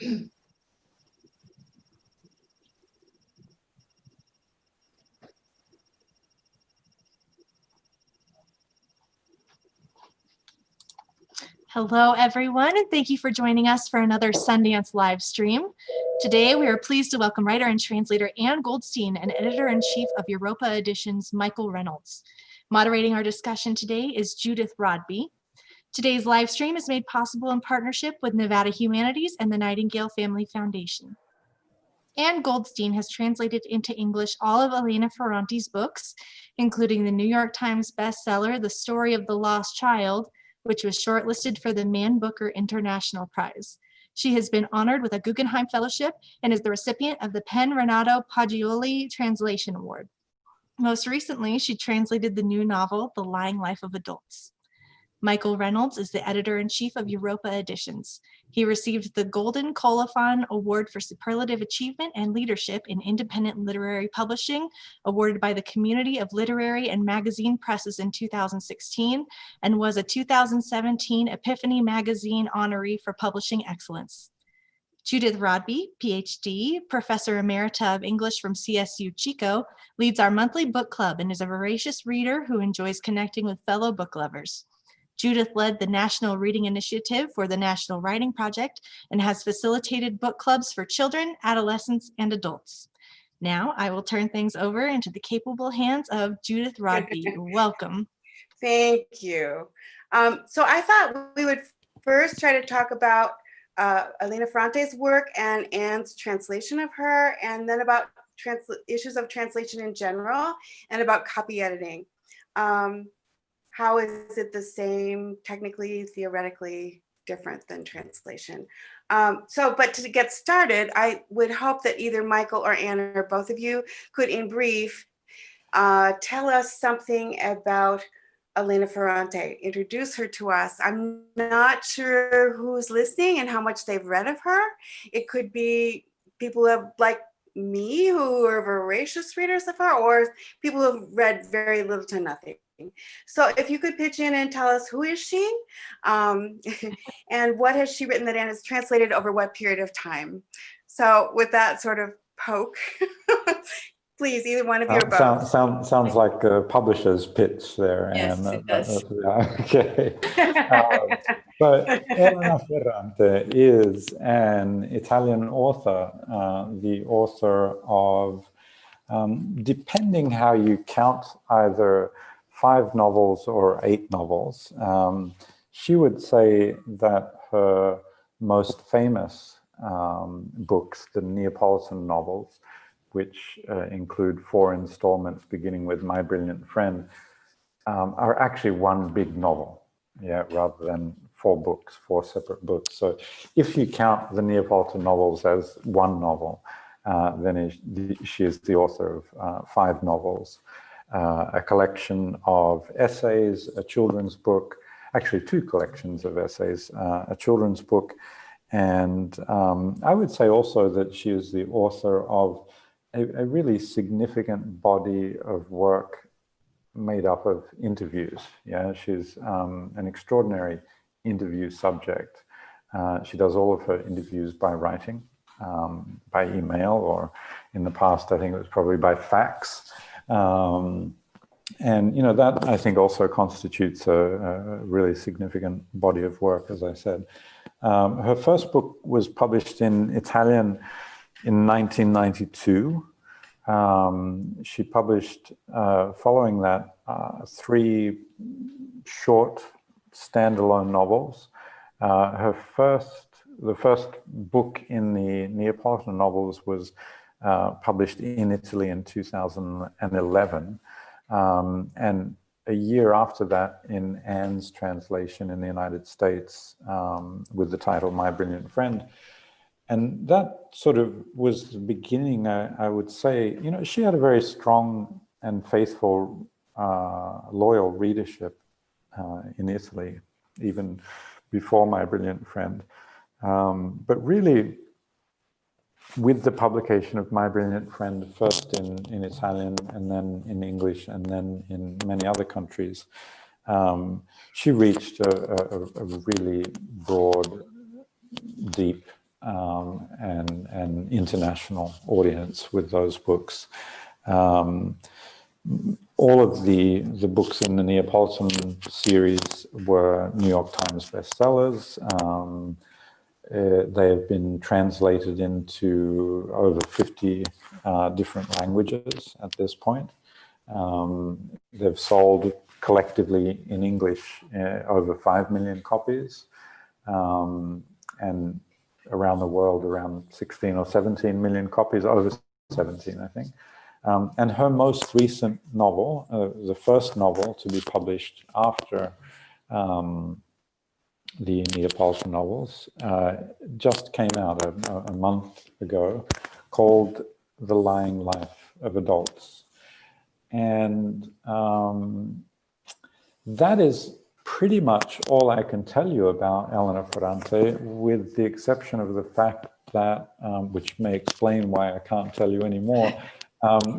Hello, everyone, and thank you for joining us for another Sundance live stream. Today, we are pleased to welcome writer and translator Ann Goldstein and editor-in-chief of Europa Editions, Michael Reynolds. Moderating our discussion today is Judith Rodby. Today's live stream is made possible in partnership with Nevada Humanities and the Nightingale Family Foundation. Ann Goldstein has translated into English all of Elena Ferrante's books, including the New York Times bestseller, The Story of the Lost Child, which was shortlisted for the Man Booker International Prize. She has been honored with a Guggenheim Fellowship and is the recipient of the Pen Renato Poggioli Translation Award. Most recently, she translated the new novel, The Lying Life of Adults. Michael Reynolds is the editor-in-chief of Europa Editions. He received the Golden Colophon Award for Superlative Achievement and Leadership in Independent Literary Publishing, awarded by the Community of Literary and Magazine Presses in 2016, and was a 2017 Epiphany Magazine honoree for publishing excellence. Judith Rodby, PhD, Professor Emerita of English from CSU Chico, leads our monthly book club and is a voracious reader who enjoys connecting with fellow book lovers. Judith led the National Reading Initiative for the National Writing Project and has facilitated book clubs for children, adolescents, and adults. Now I will turn things over into the capable hands of Judith Rodby. Welcome. Thank you. So I thought we would first try to talk about Elena Ferrante's work and Ann's translation of her, and then about issues of translation in general, and about copy editing. How is it the same, technically, theoretically different than translation? But to get started, I would hope that either Michael or Ann or both of you could, in brief, tell us something about Elena Ferrante, introduce her to us. I'm not sure who's listening and how much they've read of her. It could be people who have, like me, who are voracious readers of her, or people who have read very little to nothing. So if you could pitch in and tell us, who is she? And what has she written that Ann has translated over what period of time? So with that sort of poke, please, either one of you or both. Sounds like a publisher's pitch there. Yes, Ann. it does. Yeah, okay. But Elena Ferrante is an Italian author, the author of, depending how you count, either 5 novels or 8 novels. She would say that her most famous books, the Neapolitan novels, which include 4 installments beginning with My Brilliant Friend, are actually one big novel, yeah, rather than 4 books, 4 separate books. So if you count the Neapolitan novels as one novel, then she is the author of 5 novels. A collection of essays, a children's book, actually 2 collections of essays, a children's book, and I would say also that she is the author of a really significant body of work made up of interviews. Yeah, she's an extraordinary interview subject. She does all of her interviews by writing, by email, or in the past, I think it was probably by fax. And, you know, that I think also constitutes a really significant body of work, as I said. Her first book was published in Italian in 1992. She published, following that, 3 short standalone novels. The first book in the Neapolitan novels was published in Italy in 2011. And a year after that, in Ann's translation in the United States, with the title My Brilliant Friend. And that sort of was the beginning, I would say. You know, she had a very strong and faithful, loyal readership in Italy, even before My Brilliant Friend. But really, with the publication of My Brilliant Friend, first in Italian and then in English and then in many other countries, she reached a really broad, deep and an international audience with those books. All of the books in the Neapolitan series were New York Times bestsellers. They have been translated into over 50 different languages at this point. They've sold collectively in English over 5 million copies, and around the world around 16 or 17 million copies, over 17, I think. And her most recent novel, the first novel to be published after the Neapolitan novels, just came out a month ago, called The Lying Life of Adults. And that is pretty much all I can tell you about Elena Ferrante, with the exception of the fact that, which may explain why I can't tell you anymore,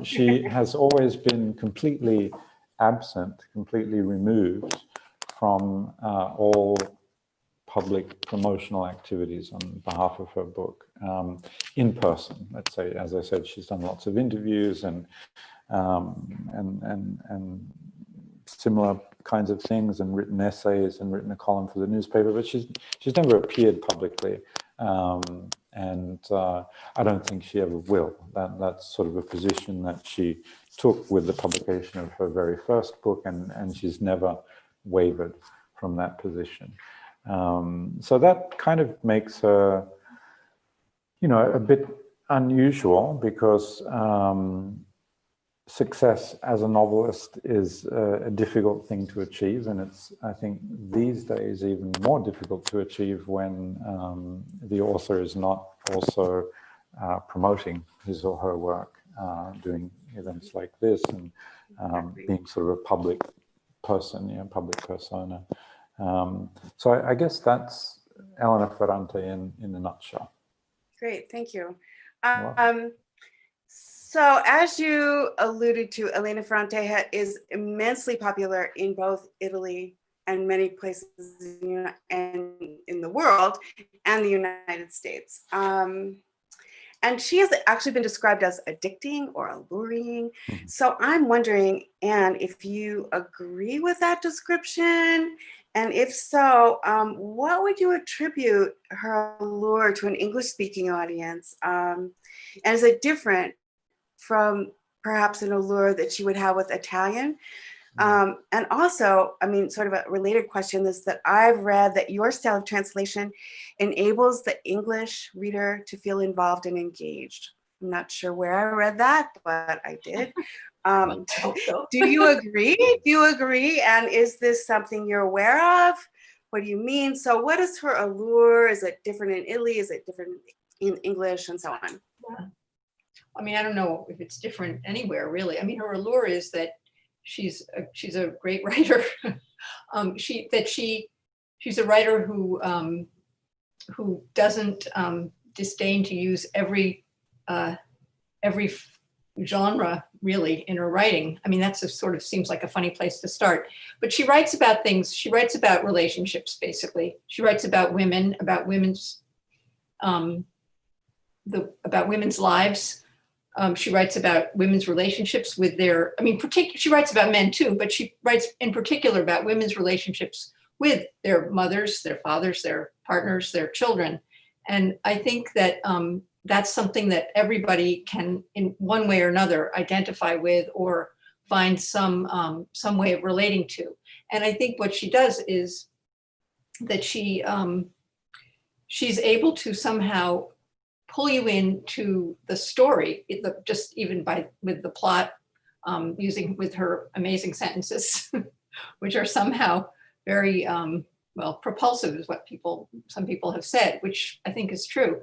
she has always been completely absent, completely removed from all public promotional activities on behalf of her book, in person. Let's say, as I said, she's done lots of interviews and similar kinds of things, and written essays and written a column for the newspaper, but she's never appeared publicly, and I don't think she ever will. That's sort of a position that she took with the publication of her very first book, and she's never wavered from that position. So that kind of makes her, a bit unusual, because success as a novelist is a difficult thing to achieve, and it's, I think, these days even more difficult to achieve when the author is not also promoting his or her work, doing events like this, and being sort of a public person, public persona. So I guess that's Elena Ferrante in a nutshell. Great, thank you. So as you alluded to, Elena Ferrante is immensely popular in both Italy and many places in the world and the United States. And she has actually been described as addicting or alluring. Mm-hmm. So I'm wondering, Anne, if you agree with that description, and if so, what would you attribute her allure to an English-speaking audience? And is it different from perhaps an allure that she would have with Italian? And also, I mean, sort of a related question is that I've read that your style of translation enables the English reader to feel involved and engaged. I'm not sure where I read that, but I did. Do you agree? Do you agree? And is this something you're aware of? What do you mean? So what is her allure? Is it different in Italy? Is it different in English, and so on? Yeah. I mean, I don't know if it's different anywhere, really. I mean, her allure is that she's a great writer. She's a writer who doesn't disdain to use every genre really in her writing. I mean, that's sort of seems like a funny place to start. But she writes about things. She writes about relationships, basically. She writes about women, about women's lives. She writes about women's relationships with their, I mean, she writes about men too, but she writes in particular about women's relationships with their mothers, their fathers, their partners, their children. And I think that that's something that everybody can, in one way or another, identify with or find some way of relating to. And I think what she does is that she's able to somehow pull you into the story, just even with the plot, with her amazing sentences, which are somehow very propulsive, is what some people have said, which I think is true.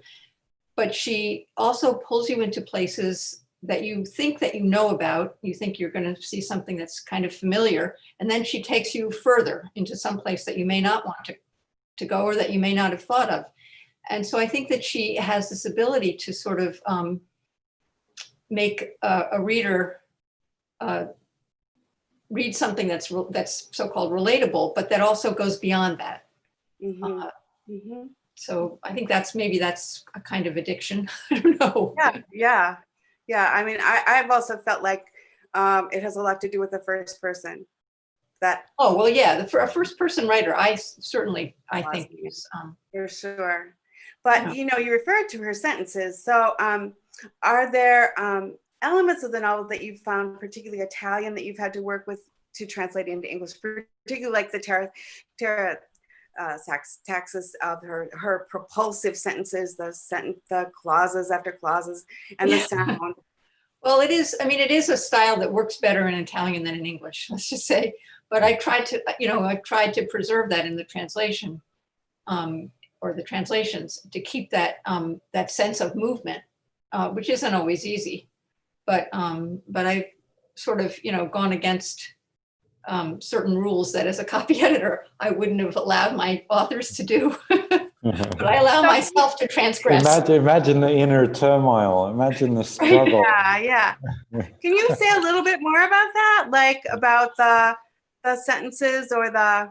But she also pulls you into places that you think that you know about. You think you're going to see something that's kind of familiar, and then she takes you further into some place that you may not want to go, or that you may not have thought of. And so I think that she has this ability to sort of make a reader read something that's so-called relatable, but that also goes beyond that. So I think maybe that's a kind of addiction. I don't know. Yeah. I mean, I've also felt like it has a lot to do with the first person. Oh, well, yeah, for a first person writer, I think is, for sure. But Yeah. you know, you referred to her sentences. So are there elements of the novel that you've found particularly Italian that you've had to work with to translate into English, particularly like the taxis of her propulsive sentences, the clauses after clauses, and the sound. Well, it is a style that works better in Italian than in English, let's just say. But I tried to preserve that in the translation, or the translations, to keep that that sense of movement, which isn't always easy. But I've sort of gone against certain rules that as a copy editor I wouldn't have allowed my authors to do. But I allow myself to transgress. Imagine the inner turmoil. Imagine the struggle. Yeah. Can you say a little bit more about that, like about the sentences or the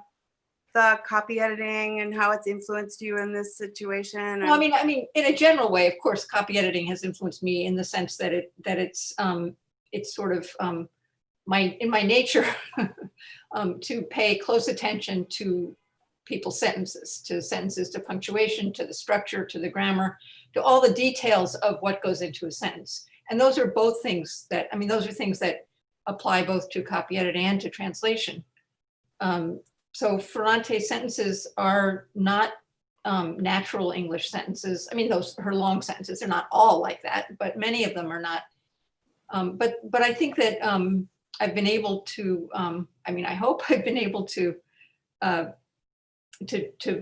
copy editing and how it's influenced you in this situation? Well, I mean, in a general way, of course, copy editing has influenced me in the sense that it's sort of in my nature to pay close attention to people's sentences, to punctuation, to the structure, to the grammar, to all the details of what goes into a sentence. And those are both things that, those are things that apply both to copy edit and to translation. So Ferrante sentences are not natural English sentences. Her long sentences are not all like that, but many of them are not. But I think that I've been able to, I hope I've been able to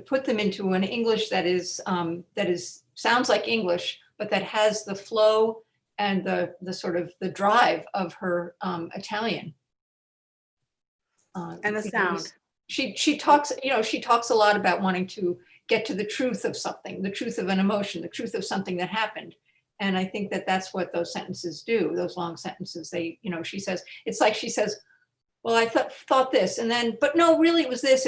put them into an English that sounds like English, but that has the flow and the sort of the drive of her Italian. And the sound. She talks a lot about wanting to get to the truth of something, the truth of an emotion, the truth of something that happened. And I think that that's what those sentences do, those long sentences. She says, well, I thought this, and then, but no, really it was this,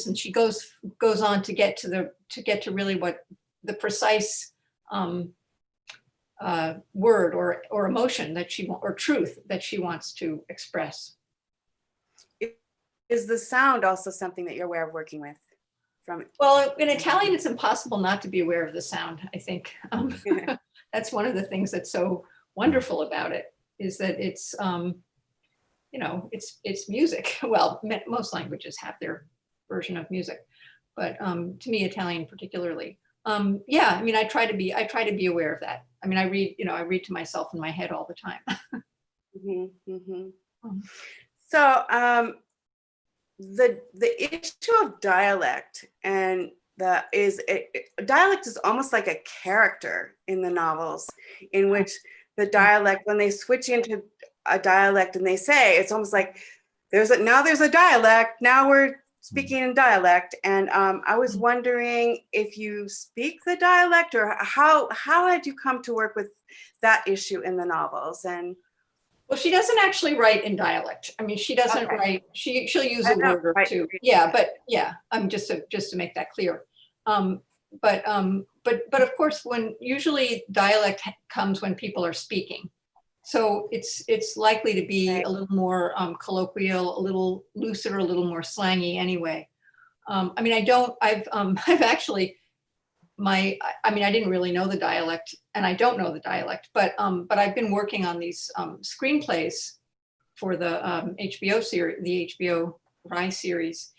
and she goes on to get to really what the precise word or emotion or truth that she wants to express. Is the sound also something that you're aware of working with? Well, in Italian, it's impossible not to be aware of the sound, I think. That's one of the things that's so wonderful about it, is that it's, it's music. Well, most languages have their version of music, but to me, Italian particularly. I try to be aware of that. I read to myself in my head all the time. So the issue of dialect and dialect is almost like a character in the novels, in which the dialect, when they switch into a dialect and they say, it's almost like there's a dialect, now we're speaking in dialect. And I was wondering if you speak the dialect, or how had you come to work with that issue in the novels? And well, she doesn't actually write in dialect. She doesn't write. She'll use a word or two. Yeah, but just to make that clear. But of course, when usually dialect comes when people are speaking, so it's likely to be a little more colloquial, a little looser, a little more slangy anyway. I've actually. I didn't really know the dialect, and I don't know the dialect, but I've been working on these screenplays for the HBO series, the HBO Rye series,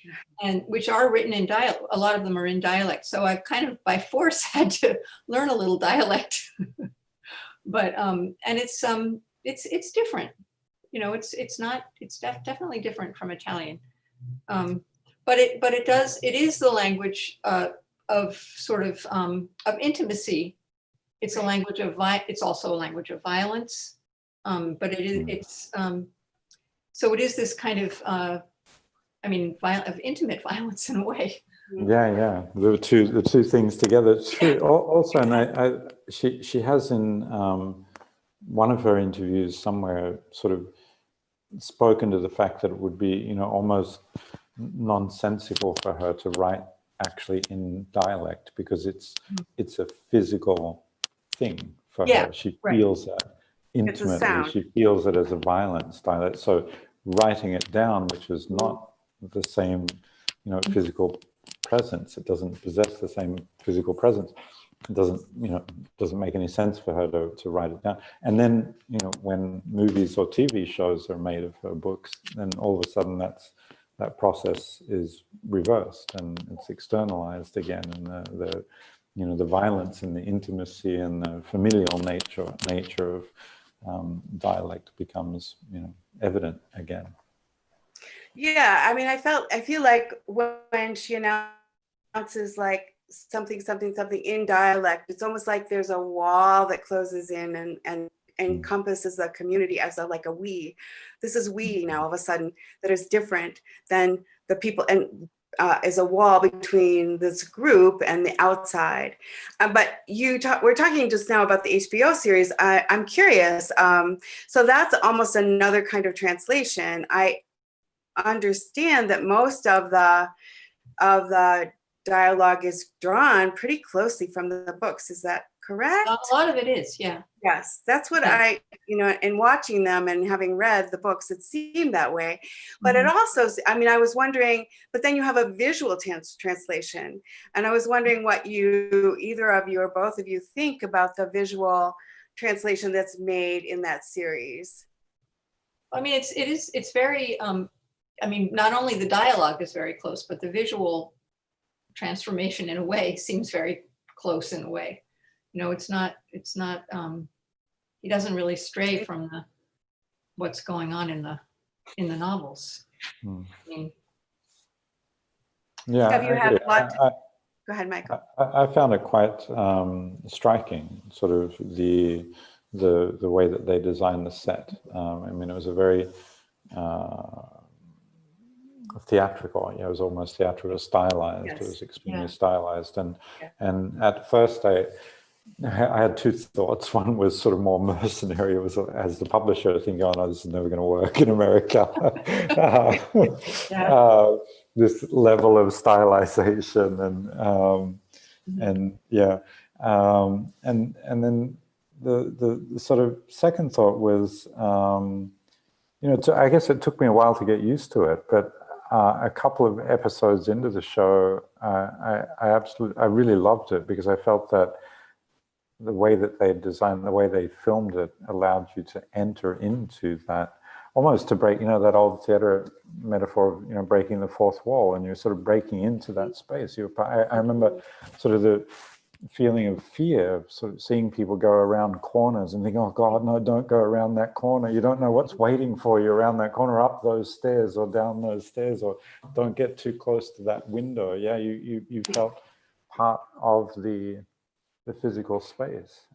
and which are written in dialect. A lot of them are in dialect, so I've kind of by force had to learn a little dialect. But and it's different, it's definitely different from Italian, but it is the language of sort of intimacy. It's a language of it's also a language of violence, but so it is this kind of of intimate violence in a way. Yeah, the two things together. It's true. Also, and she has in one of her interviews somewhere sort of spoken to the fact that it would be almost nonsensical for her to write actually in dialect, because it's a physical thing for her. She feels that intimately. She feels it as a violence dialect. So writing it down, which is not the same, physical presence. It doesn't possess the same physical presence. It doesn't make any sense for her to write it down. And then, when movies or TV shows are made of her books, then all of a sudden that process is reversed and it's externalized again, and the violence and the intimacy and the familial nature of dialect becomes evident again. Yeah, I mean, I feel like when she announces like something in dialect, it's almost like there's a wall that closes in and encompasses the community as like a we. This is we now all of a sudden that is different than the people, and is a wall between this group and the outside. But we're talking just now about the HBO series. I'm curious. So that's almost another kind of translation. I understand that most of the dialogue is drawn pretty closely from the books. Is that correct? A lot of it is, yeah. Yes, that's what I, in watching them and having read the books, it seemed that way. But it also, I was wondering, but then you have a visual translation. And I was wondering what either of you or both of you think about the visual translation that's made in that series. I mean, it's very, not only the dialogue is very close, but the visual transformation in a way seems very close in a way. It's not, he doesn't really stray from what's going on in the novels. I mean, yeah. Have you had a lot? Go ahead, Michael. I found it quite striking, sort of the way that they designed the set. It was a very theatrical. It was almost theatrical, stylized. Yes. It was extremely stylized, and at first I had two thoughts. One was sort of more mercenary. It was as the publisher thinking, "Oh no, this is never going to work in America." This level of stylization and then the sort of second thought was, I guess it took me a while to get used to it, but a couple of episodes into the show, I really loved it, because I felt that the way that they designed, the way they filmed it, allowed you to enter into that, almost to break, that old theater metaphor of, breaking the fourth wall, and you're sort of breaking into that space. I remember sort of the feeling of fear, of sort of seeing people go around corners and think, "Oh God, no, don't go around that corner. You don't know what's waiting for you around that corner, up those stairs or down those stairs, or don't get too close to that window." Yeah, you felt part of the physical space.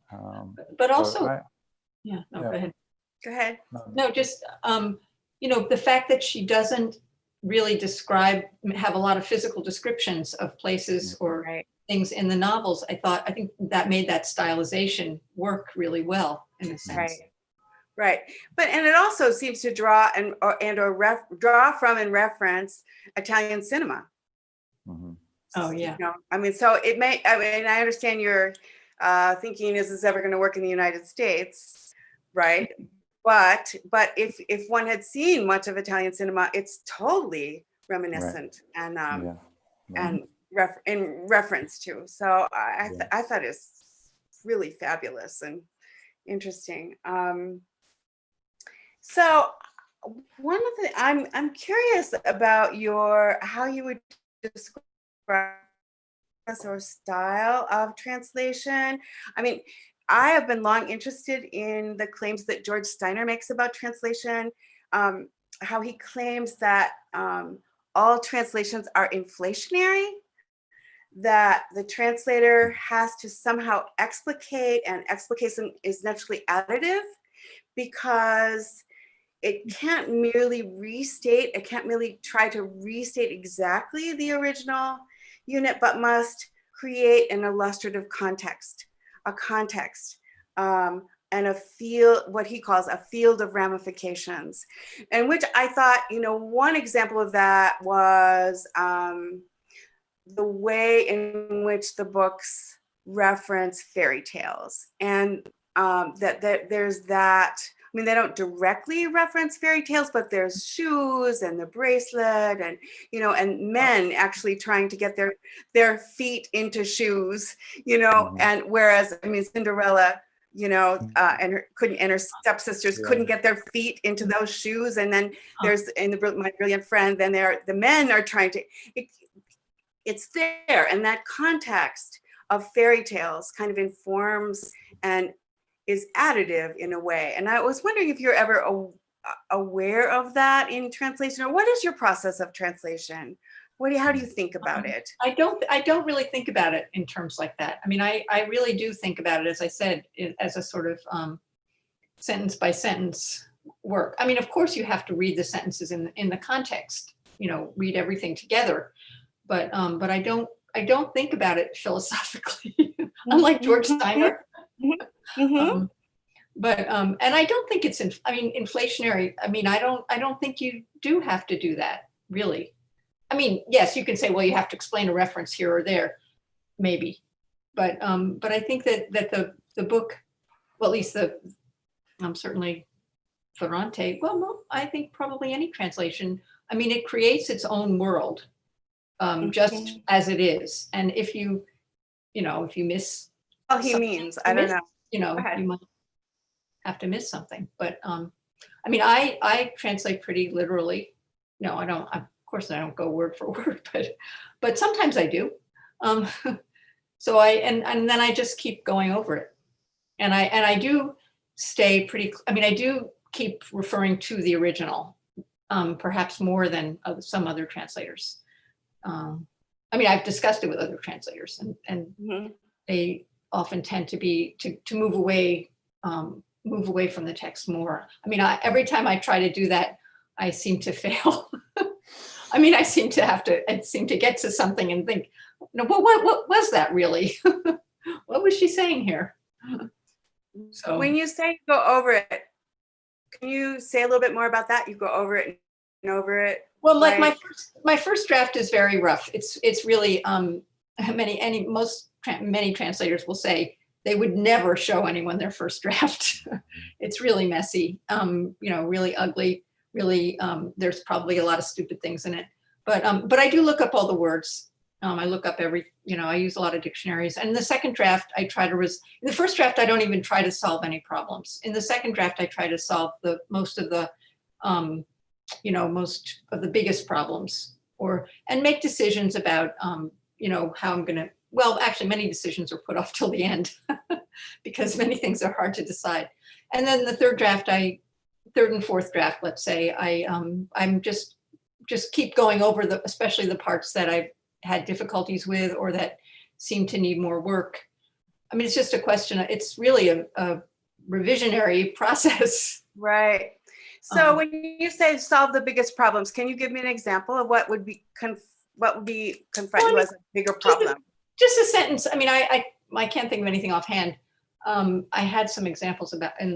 But also, go ahead. Go ahead. No, just, the fact that she doesn't really have a lot of physical descriptions of places or things in the novels. I think that made that stylization work really well in a sense. Right. But, and it also seems to draw draw from and reference Italian cinema. Mm-hmm. Oh yeah. So it may, I understand your thinking, is this ever going to work in the United States? Right. But if one had seen much of Italian cinema, it's totally reminiscent and in reference to. So I thought it's really fabulous and interesting. So one of the I'm curious about how you would describe or style of translation. I have been long interested in the claims that George Steiner makes about translation, how he claims that all translations are inflationary, that the translator has to somehow explicate, and explication is naturally additive, because it can't merely restate, it can't merely try to restate exactly the original unit, but must create an illustrative context, and a field, what he calls a field of ramifications. And which I thought, one example of that was the way in which the books reference fairy tales, and that there's that. I mean, they don't directly reference fairy tales, but there's shoes and the bracelet, and and men actually trying to get their feet into shoes, and whereas I mean Cinderella, and her stepsisters couldn't get their feet into those shoes, and then there's in My Brilliant Friend, then the men are trying to. It's there, and that context of fairy tales kind of informs and is additive in a way. And I was wondering if you're ever aware of that in translation, or what is your process of translation? How do you think about it? I don't really think about it in terms like that. I mean, I really do think about it, as I said, as a sort of sentence by sentence work. I mean, of course you have to read the sentences in the context, read everything together. But I don't think about it philosophically, unlike George Steiner. Mm-hmm. And I don't think it's inflationary. I mean, I don't think you do have to do that, really. I mean, yes, you can say, well, you have to explain a reference here or there, maybe. But I think that the book, well, at least certainly Ferrante, well, no, I think probably any translation, I mean, it creates its own world. Just as it is, and if you miss, he means, I don't know. You might have to miss something. But I mean, I translate pretty literally. No, I don't. Of course, I don't go word for word, but sometimes I do. So and then I just keep going over it, and I do stay pretty. I mean, I do keep referring to the original, perhaps more than some other translators. I mean, I've discussed it with other translators, and they often tend to move away from the text more. I mean, every time I try to do that, I seem to fail. I mean, I seem to get to something and think, what was that really? What was she saying here? So when you say go over it, can you say a little bit more about that? You go over it and over it. Well, like my first draft is very rough. It's really many translators will say they would never show anyone their first draft. It's really messy, really ugly. Really, there's probably a lot of stupid things in it. But I do look up all the words. I look up I use a lot of dictionaries. And in the second draft, I try to in the first draft, I don't even try to solve any problems. In the second draft, I try to solve most of the biggest problems, and make decisions about, how I'm going to, well, actually many decisions are put off till the end because many things are hard to decide. And then the third and fourth draft, let's say, I'm just keep going over especially the parts that I've had difficulties with or that seem to need more work. I mean, it's just a question. It's really a revisionary process. Right. So when you say solve the biggest problems, can you give me an example of what would confront you as a bigger problem? Just a sentence. I mean, I can't think of anything offhand. I had some examples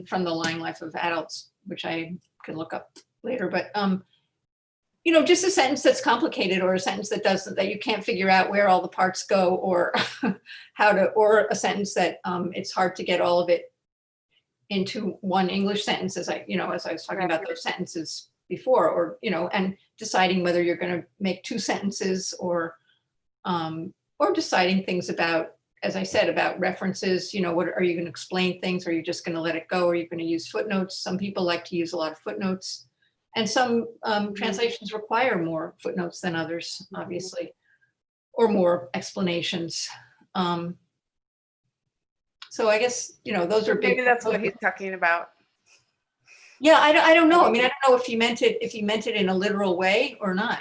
from the Lying Life of Adults, which I can look up later. But just a sentence that's complicated, or a sentence that you can't figure out where all the parts go, or or a sentence that it's hard to get all of it into one English sentence, as I was talking about those sentences before, or and deciding whether you're going to make two sentences, or deciding things about, as I said, about references. What are you going to explain things? Or are you just going to let it go? Or are you going to use footnotes? Some people like to use a lot of footnotes, and some translations require more footnotes than others, obviously, or more explanations. So I guess, those are big. Maybe that's what he's talking about. Yeah, I don't know. I mean, I don't know if he meant it in a literal way or not.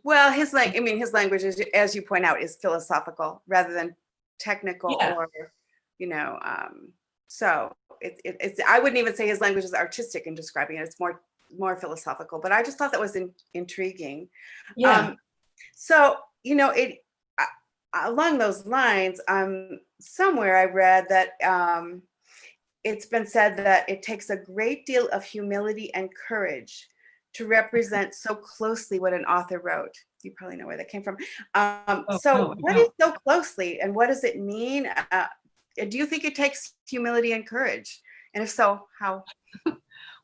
Well, his language is, as you point out, is philosophical rather than technical, or, so it's, I wouldn't even say his language is artistic in describing it. It's more philosophical, but I just thought that was intriguing. Yeah. So, along those lines, somewhere I read that it's been said that it takes a great deal of humility and courage to represent so closely what an author wrote. You probably know where that came from. no, What is so closely, and what does it mean? Do you think it takes humility and courage? And if so, how?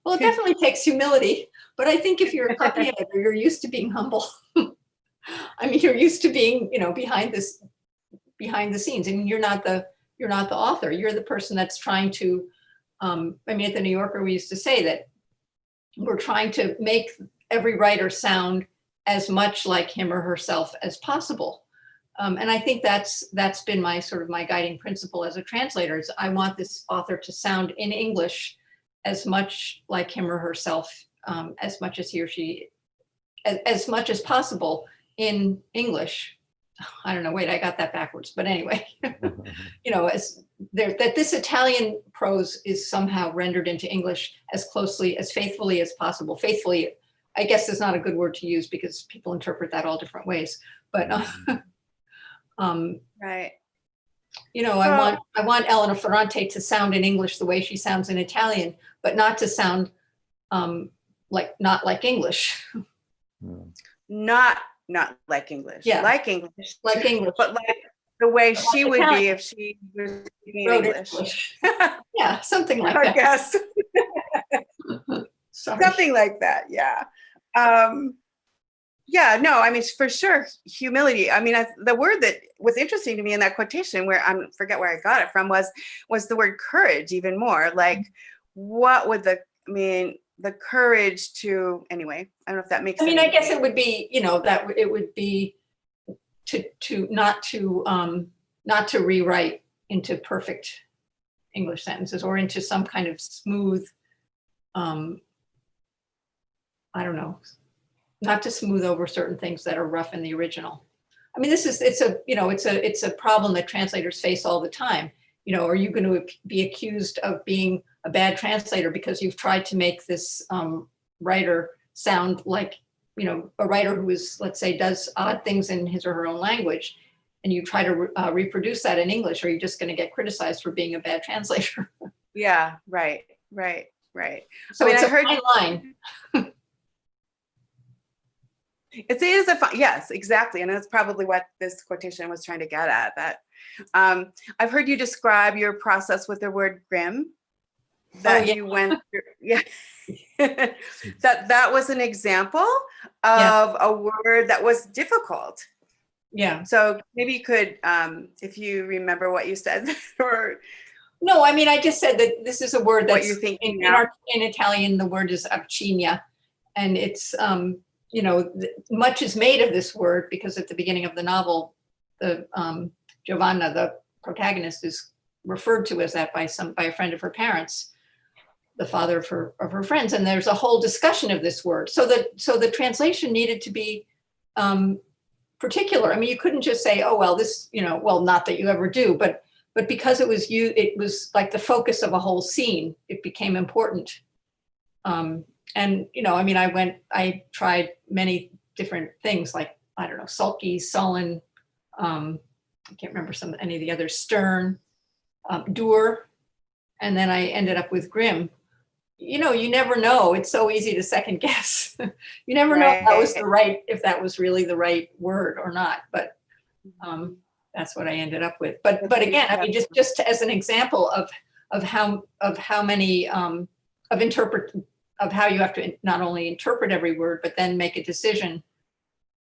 Well, it definitely takes humility, but I think if you're a copy editor, you're used to being humble. I mean, you're used to being, behind the scenes, and you're not the author. You're the person that's trying to. I mean, at the New Yorker, we used to say that we're trying to make every writer sound as much like him or herself as possible. And I think that's been my guiding principle as a translator is I want this author to sound in English as much like him or herself, as much as he or she, as much as possible in English. I don't know, wait, I got that backwards, but anyway, that this Italian prose is somehow rendered into English as closely, as faithfully as possible. Faithfully, I guess is not a good word to use because people interpret that all different ways, but Right. I want Elena Ferrante to sound in English the way she sounds in Italian, but not to sound not like English. Not like English. Yeah. Like English. Like English. But like the way she would Italian. be if she was speaking Wrote English. Yeah, something like I that. guess. Sorry. Something like that, yeah. Yeah, no, I mean, for sure, humility. I mean, the word that was interesting to me in that quotation, where I forget where I got it from, was the word courage even more. Like, what would the courage to, anyway, I don't know if that makes sense. I mean, I guess it would be, that it would be to not to rewrite into perfect English sentences or into some kind of smooth, I don't know, not to smooth over certain things that are rough in the original. I mean, it's a problem that translators face all the time. Are you going to be accused of being a bad translator because you've tried to make this writer sound like, a writer who is, let's say, does odd things in his or her own language, and you try to reproduce that in English, or you're just going to get criticized for being a bad translator. Yeah, right. So it's a fine line. It is yes, exactly. And that's probably what this quotation was trying to get at. That I've heard you describe your process with the word grim that you went through. Yeah. that was an example of a word that was difficult. Yeah. So maybe you could, if you remember what you said, or no, I mean, I just said that this is a word that's what you're thinking in Italian, the word is arcigna, and it's much is made of this word because at the beginning of the novel, the Giovanna, the protagonist, is referred to as that by a friend of her parents, the father of her friends, and there's a whole discussion of this word. So the translation needed to be particular. I mean, you couldn't just say, oh well, this, well, not that you ever do, but because it was like the focus of a whole scene, it became important. And, I mean, I tried many different things like, I don't know, sulky, sullen, I can't remember any of the others, stern, dour, and then I ended up with grim. You never know. It's so easy to second guess. You never know if that was really the right word or not, but that's what I ended up with. But again, I mean, just as an example of how many, of how you have to not only interpret every word, but then make a decision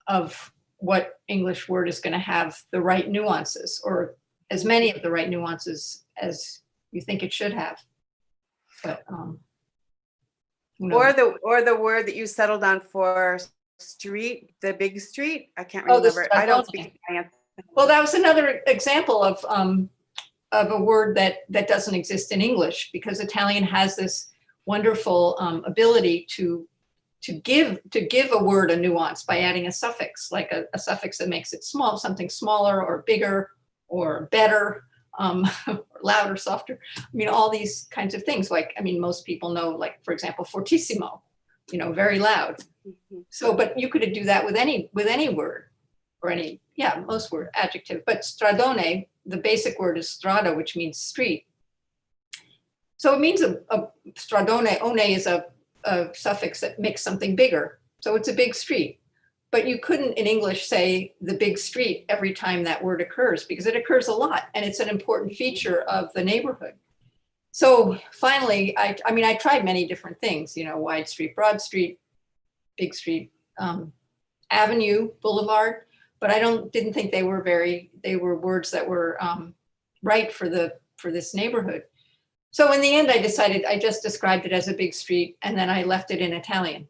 of what English word is going to have the right nuances, or as many of the right nuances as you think it should have. But or the word that you settled on for street, the big street. I can't remember. I don't speak Italian. Well, that was another example of a word that doesn't exist in English, because Italian has this wonderful ability to give a word a nuance by adding a suffix, like a suffix that makes it something smaller or bigger or better, or louder, softer. I mean, all these kinds of things. Like, I mean, most people know, like, for example, fortissimo, very loud. So, but you could do that with any word, or most word, adjective. But stradone, the basic word is strada, which means street. So it means a stradone. One is a a suffix that makes something bigger. So it's a big street. But you couldn't in English say the big street every time that word occurs, because it occurs a lot and it's an important feature of the neighborhood. So finally, I mean, I tried many different things, you know, wide street, broad street, big street, avenue, boulevard, but I didn't think they were words that were right for this neighborhood. So in the end, I just described it as a big street, and then I left it in Italian.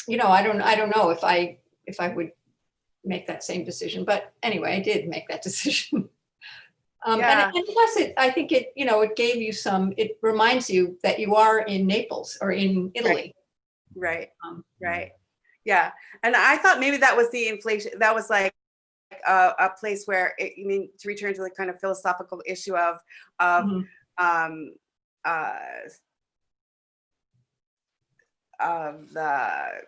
You know, I don't know if I would make that same decision, but anyway, I did make that decision. Yeah. And plus, I think it, you know, it gave you it reminds you that you are in Naples or in Italy. Right. Right. Yeah. And I thought maybe that was the inflation. That was like a place where you mean to return to the kind of philosophical issue of Mhm. Of the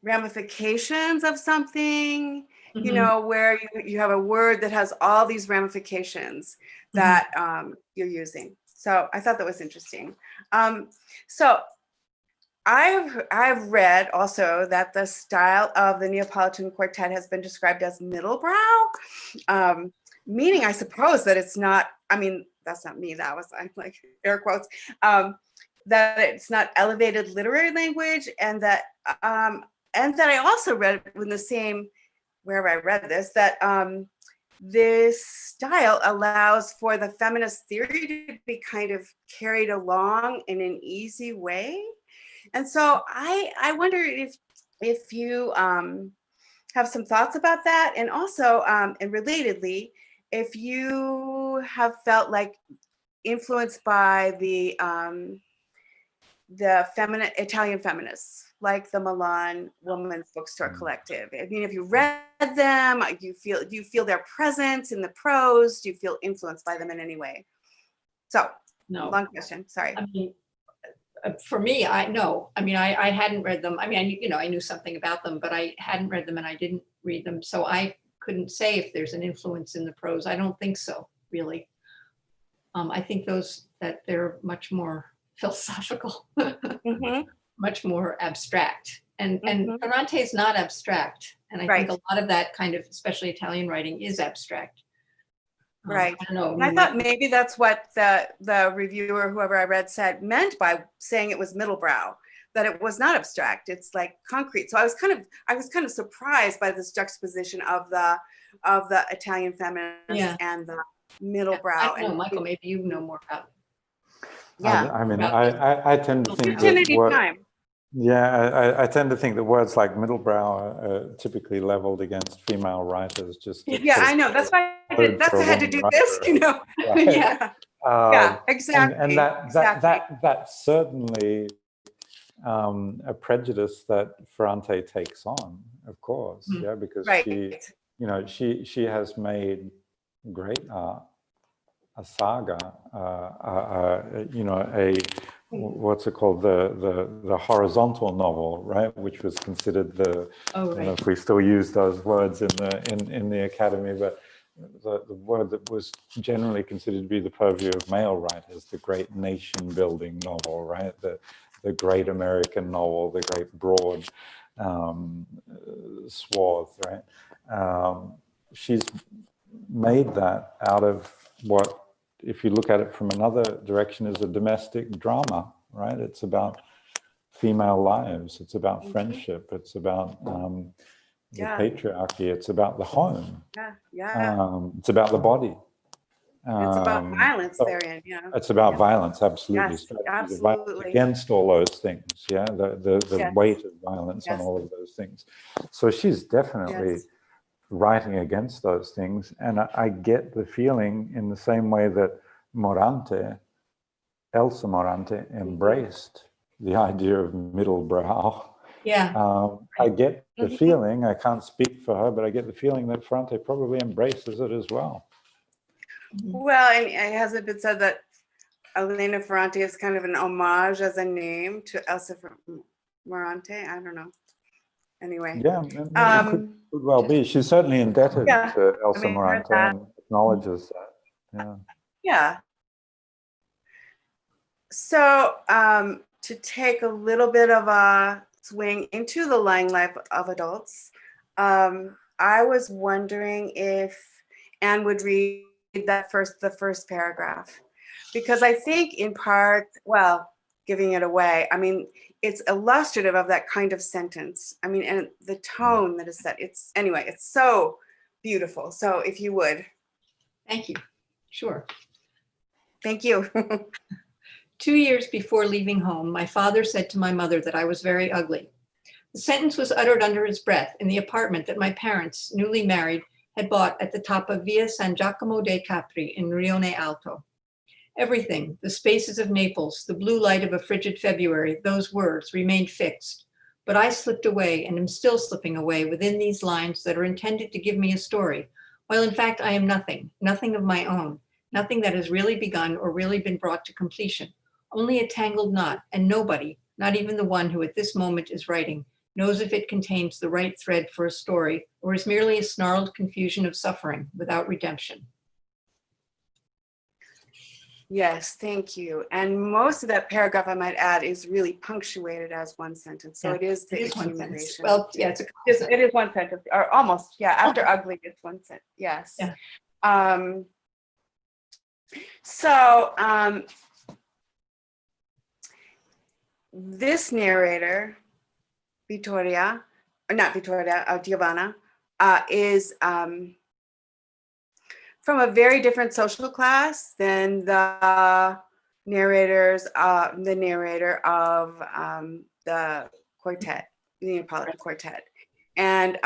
ramifications of something, you Mhm. know, where you have a word that has all these ramifications that you're using. So I thought that was interesting. So I've read also that the style of the Neapolitan quartet has been described as middlebrow, meaning I suppose that it's not, I mean, that's not me, that was I'm like air quotes, that it's not elevated literary language, and that I also read in the same, wherever I read this, that this style allows for the feminist theory to be kind of carried along in an easy way. And so I wonder if you have some thoughts about that, and also and relatedly, if you have felt like influenced by the Italian feminists, like the Milan Women's Bookstore Collective. I mean, have you read them? Do you feel their presence in the prose? Do you feel influenced by them in any way? So, No. long question. Sorry. I mean, for me, no. I mean, I hadn't read them. I mean, I knew something about them, but I hadn't read them and I didn't read them. So I couldn't say if there's an influence in the prose. I don't think so, really. I think that they're much more philosophical, much more abstract. And Ferrante is not abstract. And I think a lot of that kind of, especially Italian writing, is abstract. Right. I don't know. And I thought maybe that's what the reviewer, whoever I read, said meant by saying it was middlebrow, that it was not abstract. It's like concrete. So I was kind of surprised by this juxtaposition of the Italian feminists and the middlebrow. I don't know, Michael, maybe you know more about it. Yeah. I mean, I tend to think that I tend to think that words like middlebrow are typically leveled against female writers. I know. That's why I had to do this, you know. Right? Exactly. And that's certainly a prejudice that Ferrante takes on, of course. Yeah, because she has made great art, a saga, what's it called, the horizontal novel, right, which was considered I don't know if we still use those words in the academy, but the word that was generally considered to be the purview of male writers, the great nation building novel, right, the great American novel, the great broad swath, right. She's made that out of what, if you look at it from another direction, is a domestic drama, right? It's about female lives. It's about friendship. It's about the patriarchy. It's about the home. It's about the body. It's about violence therein, It's about violence, absolutely. Yes, Strategies of violence against all those things, the weight of violence on all of those things. So she's definitely writing against those things, and I get the feeling, in the same way that Elsa Morante embraced the idea of middlebrow. I get the feeling, I can't speak for her, but I get the feeling that Ferrante probably embraces it as well. Well, and it hasn't been said that Elena Ferrante is kind of an homage as a name to Elsa Morante? I don't know. Anyway. Yeah, could well be. She's certainly indebted to Elsa Morante and acknowledges that. Yeah. So to take a little bit of a swing into the lying life of adults, I was wondering if Anne would read the first paragraph, because I think in part, well, giving it away, I mean, it's illustrative of that kind of sentence. I mean, and the tone that is set, anyway, it's so beautiful. So if you would. Thank you. Sure. Thank you. 2 years before leaving home, my father said to my mother that I was very ugly. The sentence was uttered under his breath in the apartment that my parents, newly married, had bought at the top of Via San Giacomo dei Capri in Rione Alto. Everything, the spaces of Naples, the blue light of a frigid February, those words remained fixed. But I slipped away and am still slipping away within these lines that are intended to give me a story, while in fact I am nothing, nothing of my own, nothing that has really begun or really been brought to completion, only a tangled knot, and nobody, not even the one who at this moment is writing, knows if it contains the right thread for a story or is merely a snarled confusion of suffering without redemption. Yes, thank you. And most of that paragraph, I might add, is really punctuated as one sentence. So Yeah, it is the it is one accumulation. sentence. Well, yeah, it is one sentence, or almost, yeah. After ugly, it's one sentence. Yes. Yeah. This narrator, Vittoria, or not Vittoria, Giovanna, is from a very different social class than the narrator of the quartet, the Neapolitan quartet. And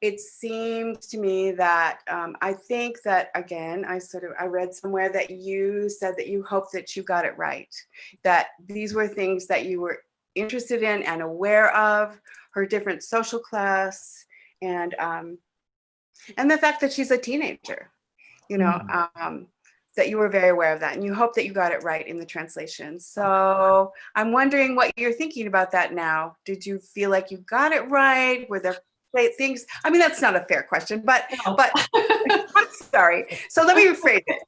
it seems to me that I think that, again, I read somewhere that you said that you hoped that you got it right, that these were things that you were interested in and aware of, her different social class, and the fact that she's a teenager, that you were very aware of that, and you hope that you got it right in the translation. So I'm wondering what you're thinking about that now. Did you feel like you got it right? Were there things? I mean, that's not a fair question, but I'm sorry. So let me rephrase it.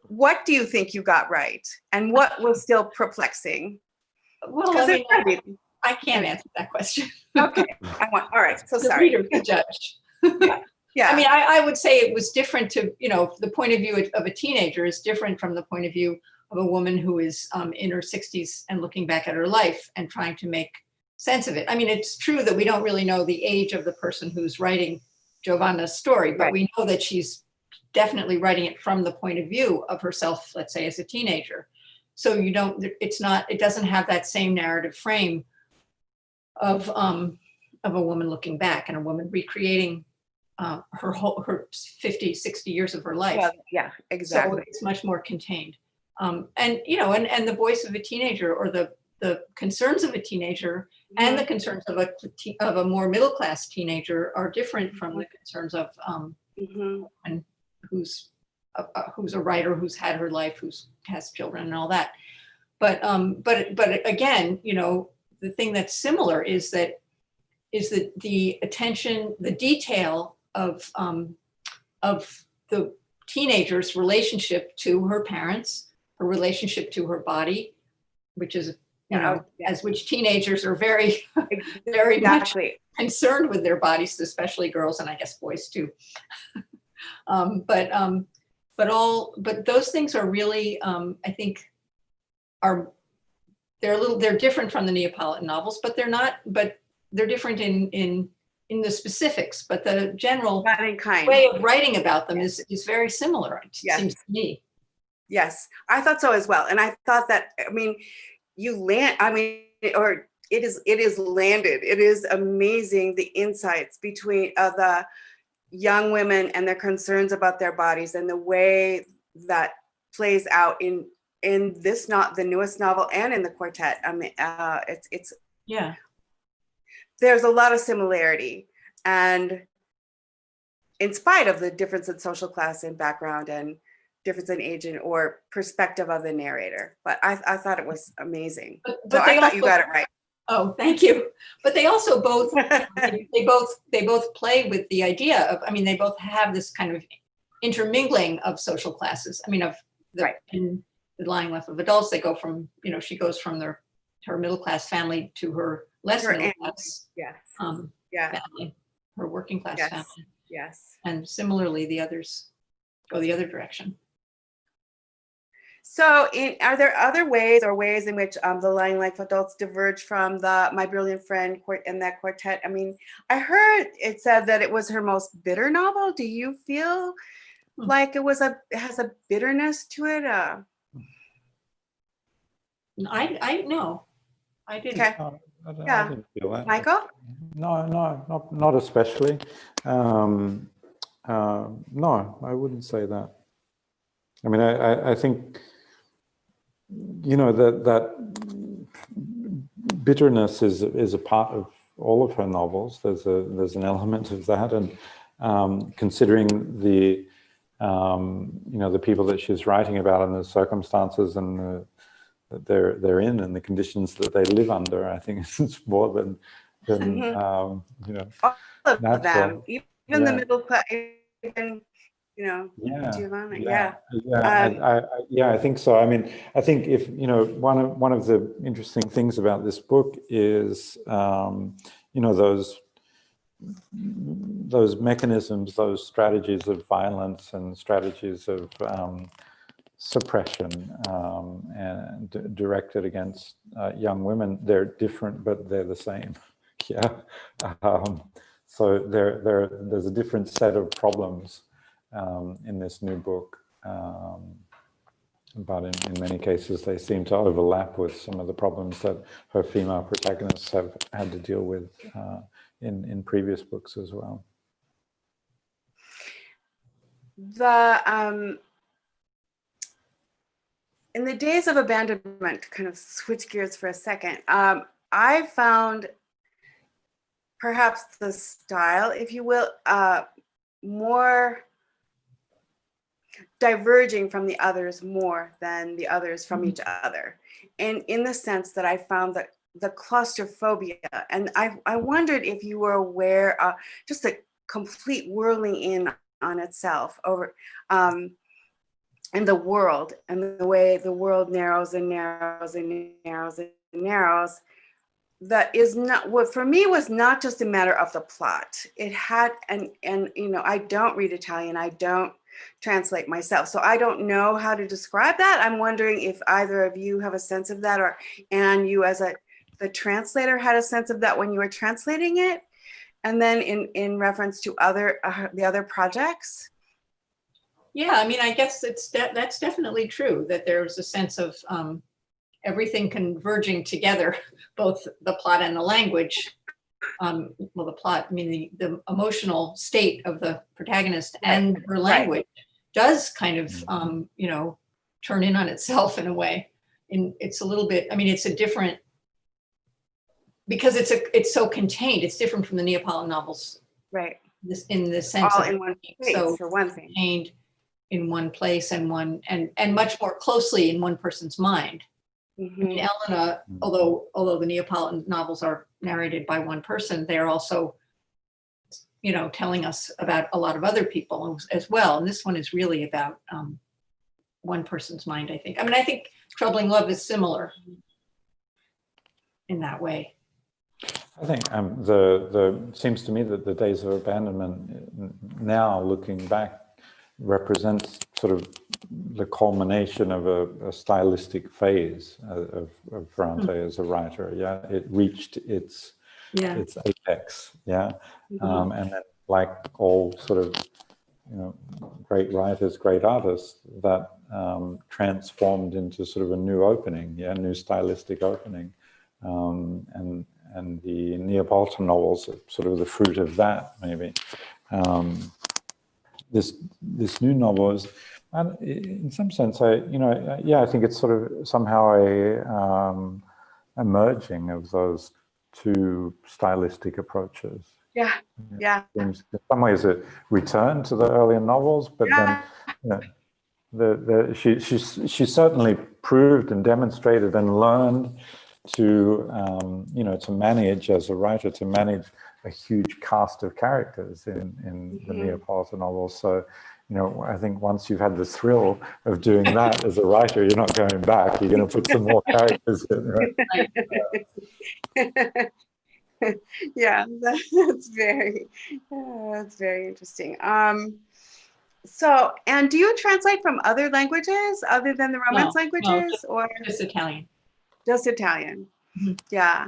What do you think you got right, and what was still perplexing? Well, I can't answer that question. Okay, all right. So the reader can judge. Yeah. I mean, I would say it was different to, the point of view of a teenager is different from the point of view of a woman who is in her 60s and looking back at her life and trying to make sense of it. I mean, it's true that we don't really know the age of the person who's writing Giovanna's story, but we know that she's definitely writing it from the point of view of herself, let's say, as a teenager. So it doesn't have that same narrative frame of a woman looking back and a woman recreating her 50, 60 years of her life. Well, yeah, exactly. So it's much more contained. And the voice of a teenager, or the concerns of a teenager, and the concerns of a more middle-class teenager are different from the concerns of and who's a writer, who's had her life, who has children and all that. But again, the thing that's similar is that the attention, the detail of the teenager's relationship to her parents, her relationship to her body, which is, as which teenagers are very, very much concerned with their bodies, especially girls, and I guess boys too. But those things are really, I think, they're different from the Neapolitan novels, but they're different in the specifics, but the general way of writing about them is very similar, it seems to me. Yes, I thought so as well. And I thought that, it is landed. It is amazing, the insights between the young women and their concerns about their bodies, and the way that plays out in this, not the newest novel, and in the quartet. I mean, it's there's a lot of similarity, and in spite of the difference in social class and background and difference in age or perspective of the narrator. But I thought it was amazing. But I thought you got it right. Oh, thank you. But they also both they both play with the idea of, they both have this kind of intermingling of social classes. In The Lying Life of Adults, they go from, she goes from her middle-class family to her less middle-class Yes. family, her working-class Yes. family. Yes. And similarly, the others go the other direction. So are there other ways in which The Lying Life of Adults diverge from My Brilliant Friend and that quartet? I mean, I heard it said that it was her most bitter novel. Do you feel like it has a bitterness to it? I no, I didn't. Okay. I Yeah. didn't feel that. Michael? No, not especially. No, I wouldn't say that. I mean, I think, that bitterness is a part of all of her novels. There's an element of that, and considering the the people that she's writing about and the circumstances and that they're in and the conditions that they live under, I think it's more than All of natural. them, even the middle class, even Giovanna. I think so. I mean, I think if one of the interesting things about this book is those mechanisms, those strategies of violence and strategies of suppression and directed against young women. They're different, but they're the same. Yeah. So there's a different set of problems in this new book, but in many cases they seem to overlap with some of the problems that her female protagonists have had to deal with in previous books as well. In the Days of Abandonment, kind of switch gears for a second, I found perhaps the style, if you will, more diverging from the others more than the others from each other. And in the sense that I found that the claustrophobia, and I wondered if you were aware of just a complete whirling in on itself over in the world, and the way the world narrows and narrows and narrows and narrows. That is not what for me was not just a matter of the plot. It had and I don't read Italian, I don't translate myself, so I don't know how to describe that. I'm wondering if either of you have a sense of that, or and you as the translator had a sense of that when you were translating it, and then in reference to the other projects. Yeah, I mean, I guess that's definitely true, that there's a sense of everything converging together, both the plot and the language. Well, the plot, I mean, the emotional state of the protagonist and her language does kind of, turn in on itself in a way. And it's a little bit, I mean, it's a different, because it's so contained. It's different from the Neapolitan novels. Right. In the sense all of in one place, so for one thing. Contained in one place and much more closely in one person's mind. Mm-hmm. I mean, Elena, although the Neapolitan novels are narrated by one person, they're also, telling us about a lot of other people as well. And this one is really about one person's mind, I think. I mean, I think Troubling Love is similar in that way. I think seems to me that the Days of Abandonment, now looking back, represents sort of the culmination of a stylistic phase of Ferrante as a writer. Yeah, it reached its apex. Yeah, and then, like all sort of great writers, great artists, that transformed into sort of a new opening. Yeah, new stylistic opening, and the Neapolitan novels are sort of the fruit of that, maybe. This new novel is, and in some sense, I think it's sort of somehow a merging of those two stylistic approaches. Yeah. In some ways, a return to the earlier novels, but then she certainly proved and demonstrated and learned to to manage as a writer, to manage a huge cast of characters in the Neapolitan novels. So, I think once you've had the thrill of doing that as a writer, you're not going back. You're going to put some more characters in, right? Yeah, that's very interesting. So, and do you translate from other languages other than the Romance languages, or just Italian? just Italian? Mhm. Yeah.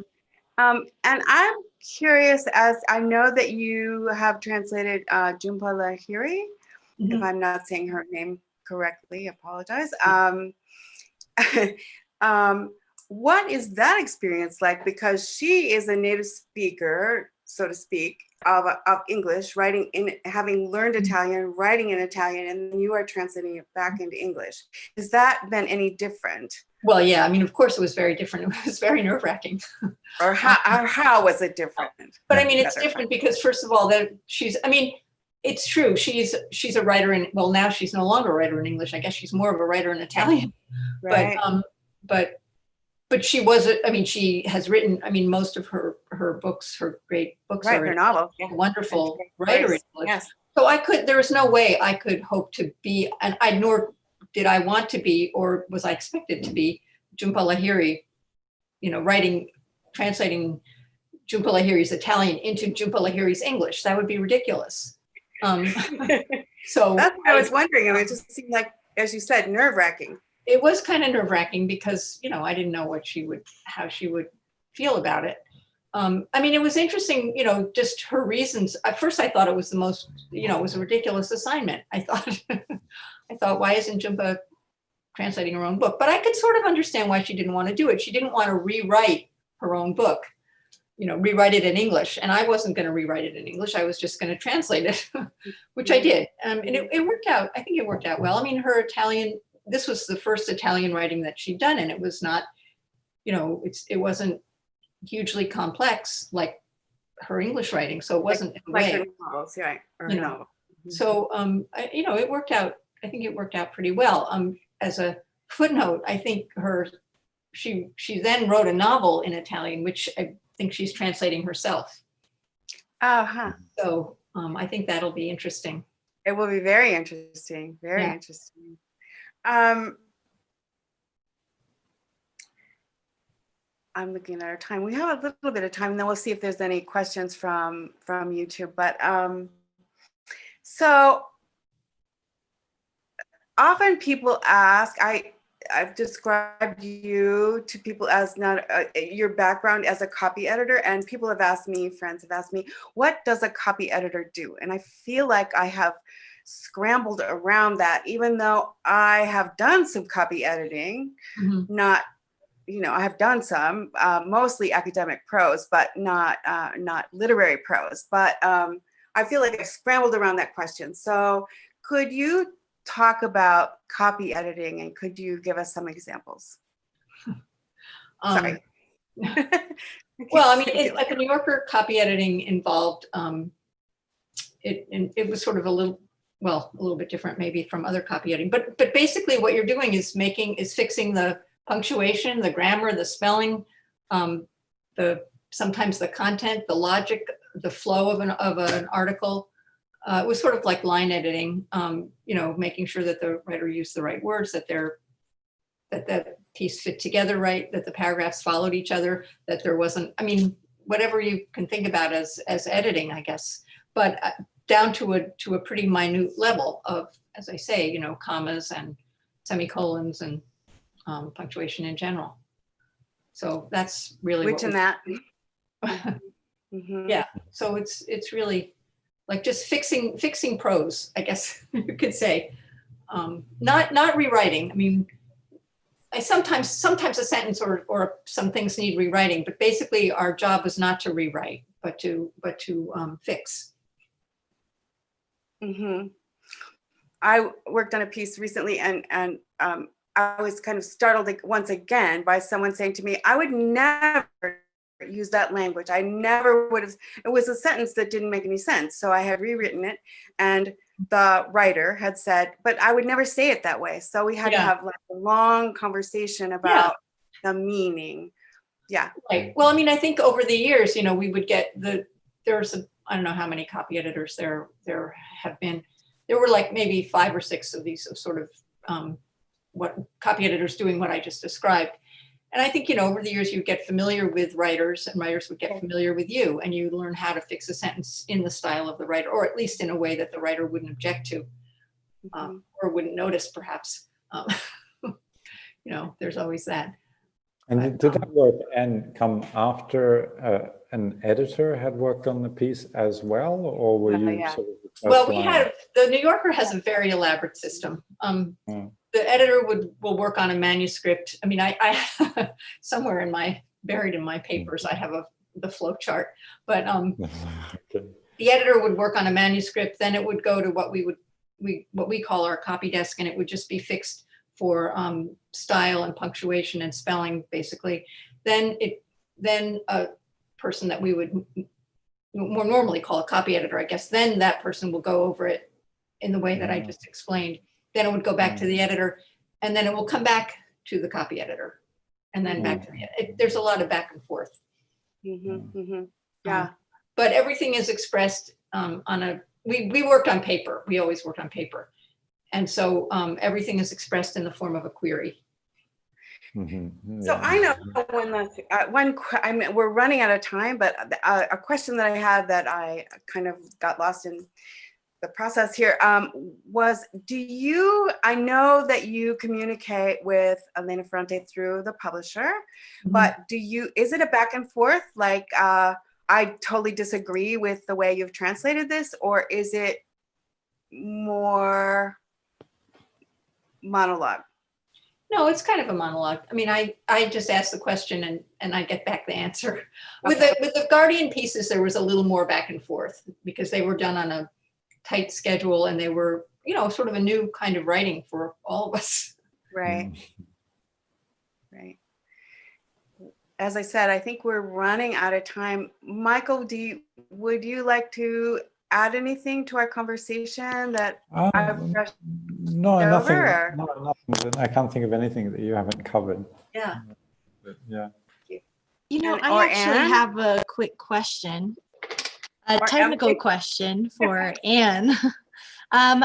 And I'm curious, as I know that you have translated Jhumpa Lahiri, if Mhm. I'm not saying her name correctly, apologize. What is that experience like? Because she is a native speaker, so to speak, of English, having learned Italian, writing in Italian, and you are translating it back into English. Has that been any different? Well, yeah, I mean, of course it was very different. It was very nerve-wracking. Or how was it different? But I mean, it's different because, first of all, it's true. She's a writer well, now she's no longer a writer in English. I guess she's more of a writer in Italian. Right. But she was, she has written, most of her books, her great books Right, are her novel. Yeah. a wonderful writer in English. Yes. So there was no way I could hope to be, and nor did I want to be, or was I expected to be, Jhumpa Lahiri, translating Jhumpa Lahiri's Italian into Jhumpa Lahiri's English. That would be ridiculous. So that's what I was wondering. It just seemed like, as you said, nerve-wracking. It was kind of nerve-wracking because, I didn't know how she would feel about it. It was interesting, just her reasons. At first I thought it was it was a ridiculous assignment. I thought, why isn't Jhumpa translating her own book? But I could sort of understand why she didn't want to do it. She didn't want to rewrite her own book, rewrite it in English. And I wasn't going to rewrite it in English. I was just going to translate it, which I did. And it worked out. I think it worked out well. Her Italian, this was the first Italian writing that she'd done. And it was not, it wasn't hugely complex like her English writing. So it wasn't like her novels, right? Novel. So, it worked out. I think it worked out pretty well. As a footnote, I think she then wrote a novel in Italian, which I think she's translating herself. So I think that'll be interesting. It will be very interesting. Very interesting. I'm looking at our time. We have a little bit of time, and then we'll see if there's any questions from YouTube. But so often people ask, I've described you to people as not your background as a copy editor, and people have asked me, friends have asked me, what does a copy editor do? And I feel like I have scrambled around that, even though I have done some copy editing, not, I have done some, mostly academic prose, but not literary prose. But I feel like I've scrambled around that question. So could you talk about copy editing, and could you give us some examples? Sorry. Well, at the New Yorker, copy editing involved, it was sort of a little bit different maybe from other copy editing, but basically what you're doing is fixing the punctuation, the grammar, the spelling, sometimes the content, the logic, the flow of an article. It was sort of like line editing, making sure that the writer used the right words, that that piece fit together right, that the paragraphs followed each other, that there wasn't, whatever you can think about as editing, I guess, but down to a pretty minute level of, as I say, commas and semicolons and punctuation in general. So that's really which in that. Yeah. So it's really like just fixing prose, I guess you could say. Not rewriting. Sometimes a sentence or some things need rewriting, but basically our job is not to rewrite, but to fix. I worked on a piece recently, and I was kind of startled once again by someone saying to me, I would never use that language. I never would have. It was a sentence that didn't make any sense. So I had rewritten it, and the writer had said, but I would never say it that way. So we had to have like a long conversation about the meaning. Yeah. Right. Well, I think over the years, we would get I don't know how many copy editors there have been, there were like maybe 5 or 6 of these sort of what copy editors doing what I just described. And I think, over the years you get familiar with writers, and writers would get familiar with you, and you learn how to fix a sentence in the style of the writer, or at least in a way that the writer wouldn't object to, or wouldn't notice perhaps. There's always that. And did that work and come after an editor had worked on the piece as well, or were you Yeah. sort of the first Well, line? the New Yorker has a very elaborate system. The editor will work on a manuscript. I mean, I somewhere buried in my papers, I have the flow chart, but Okay. the editor would work on a manuscript, then it would go to what we call our copy desk, and it would just be fixed for style and punctuation and spelling, basically. Then a person that we would more normally call a copy editor, I guess, then that person will go over it in the way that I just explained. Then it would go back to the editor, and then it will come back to the copy editor, and then back to the editor. There's a lot of back and forth. Yeah. But everything is expressed we worked on paper. We always worked on paper. And so everything is expressed in the form of a query. So I know we're running out of time, but a question that I had that I kind of got lost in the process here was, I know that you communicate with Elena Ferrante through the publisher, but is it a back and forth? Like, I totally disagree with the way you've translated this, or is it more monologue? No, it's kind of a monologue. I mean, I just ask the question and I get back the answer. With the Guardian pieces, there was a little more back and forth because they were done on a tight schedule, and they were, sort of a new kind of writing for all of us. Right. Right. As I said, I think we're running out of time. Michael, would you like to add anything to our conversation that I've brushed over? Nothing. I can't think of anything that you haven't covered. Yeah. But, yeah. I actually have a quick question, a technical question for Anne.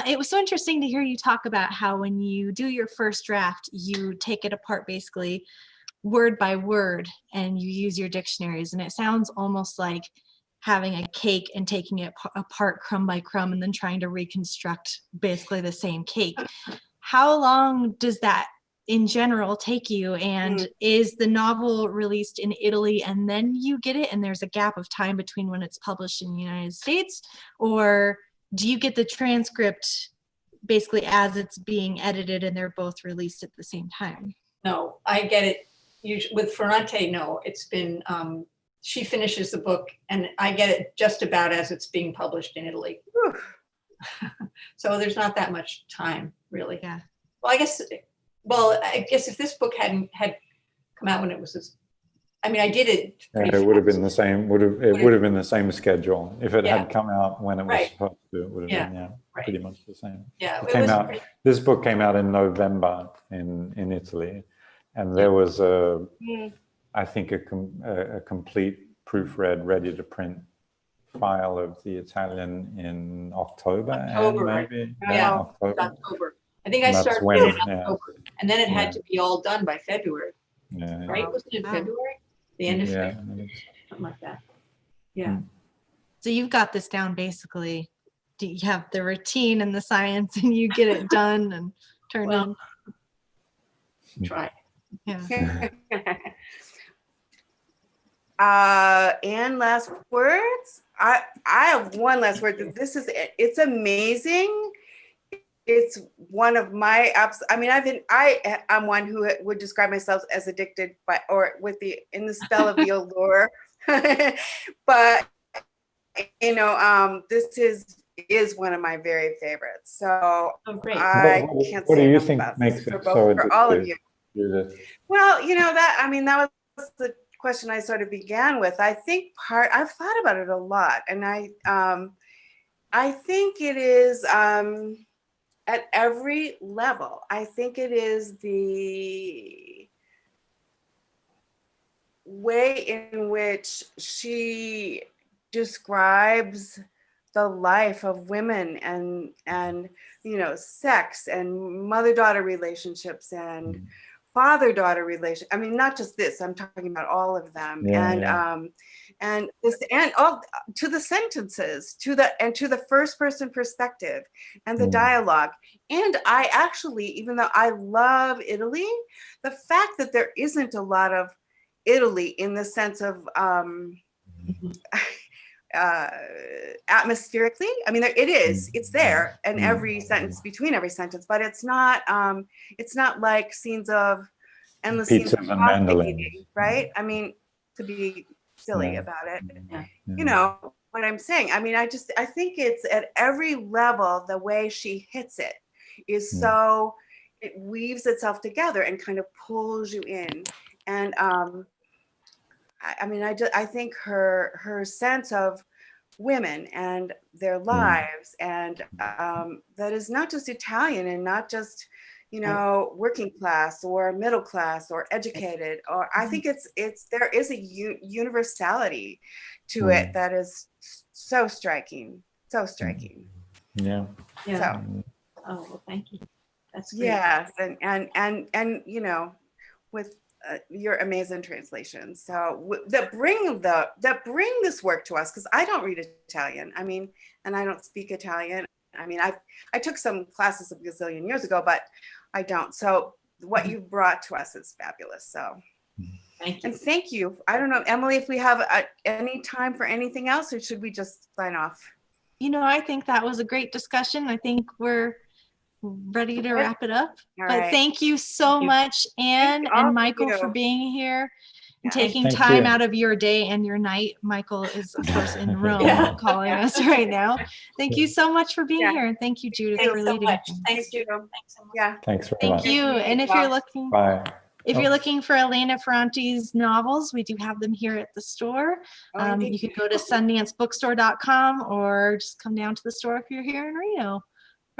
It was so interesting to hear you talk about how when you do your first draft, you take it apart basically word by word and you use your dictionaries, and it sounds almost like having a cake and taking it apart crumb by crumb and then trying to reconstruct basically the same cake. How long does that in general take you, and is the novel released in Italy and then you get it and there's a gap of time between when it's published in the United States, or do you get the transcript basically as it's being edited and they're both released at the same time? No, I get it. With Ferrante, no, it's been, she finishes the book and I get it just about as it's being published in Italy. So there's not that much time, really. Yeah. Well, I guess if this book had come out when it was, I did it. It would have been the same. It would have been the same schedule if it had come out when it was supposed to. It would have been pretty much the same. Yeah, it came out. This book came out in November in Italy, and there was I think a complete proofread, ready to print file of the Italian in October, maybe. October. I think I started in October, and then it had to be all done by February. Right? Wasn't it February? The end of February? Something like that. Yeah. So you've got this down basically. Do you have the routine and the science and you get it done and turned in? Try. Yeah. And last words? I have one last word. It's amazing. It's one of my apps. I am one who would describe myself as addicted in the spell of the allure. But this is one of my very favorites. So I can't say enough about this for all of you. Well, that was the question I sort of began with. I think I've thought about it a lot, and I think it is at every level. I think it is the way in which she describes the life of women and sex and mother-daughter relationships and father-daughter relation. I mean, not just this. I'm talking about all of them, and this, and all to the sentences, to the first-person perspective, and the dialogue. And I actually, even though I love Italy, the fact that there isn't a lot of Italy in the sense of atmospherically, I mean, it is, it's there in every sentence, between every sentence, but it's not like scenes of endless scenes Pizzas of and pasta mandolins. eating, right? I mean, to be silly about it, Yeah. you know what I'm saying? I mean, I think it's at every level, the way she hits it is so, it weaves itself together and kind of pulls you in. And I mean, I think her sense of women and their lives, and that is not just Italian and not just, working class or middle class or educated, or I think there is a universality to it that is so striking. Yeah. So Oh, well, thank you. That's great. yes, and with your amazing translations, so that bring this work to us, because I don't read Italian. I mean, and I don't speak Italian. I mean, I took some classes a gazillion years ago, but I don't. So what you've brought to us is fabulous. So Thank you. and thank you. I don't know, Emily, if we have any time for anything else, or should we just sign off? I think that was a great discussion. I think we're ready to wrap it up. All But right. thank you so much, Ann all and of Michael, for you. being here and Yeah. taking Thank time you. out of your day and your night. Michael is, of course, in Rome Yeah. calling us right now. Thank you so much for being Yeah. here. And thank you, Judith, Thanks for so leading. much. things. Thanks, you. Judith. Thanks so much. Yeah. Thanks very Thank much. you. And if you're looking, Bye. if you're looking for Elena Ferrante's novels, we do have them here at the store. Oh, indeed. You can go to sundancebookstore.com or just come down to the store if you're here in Reno.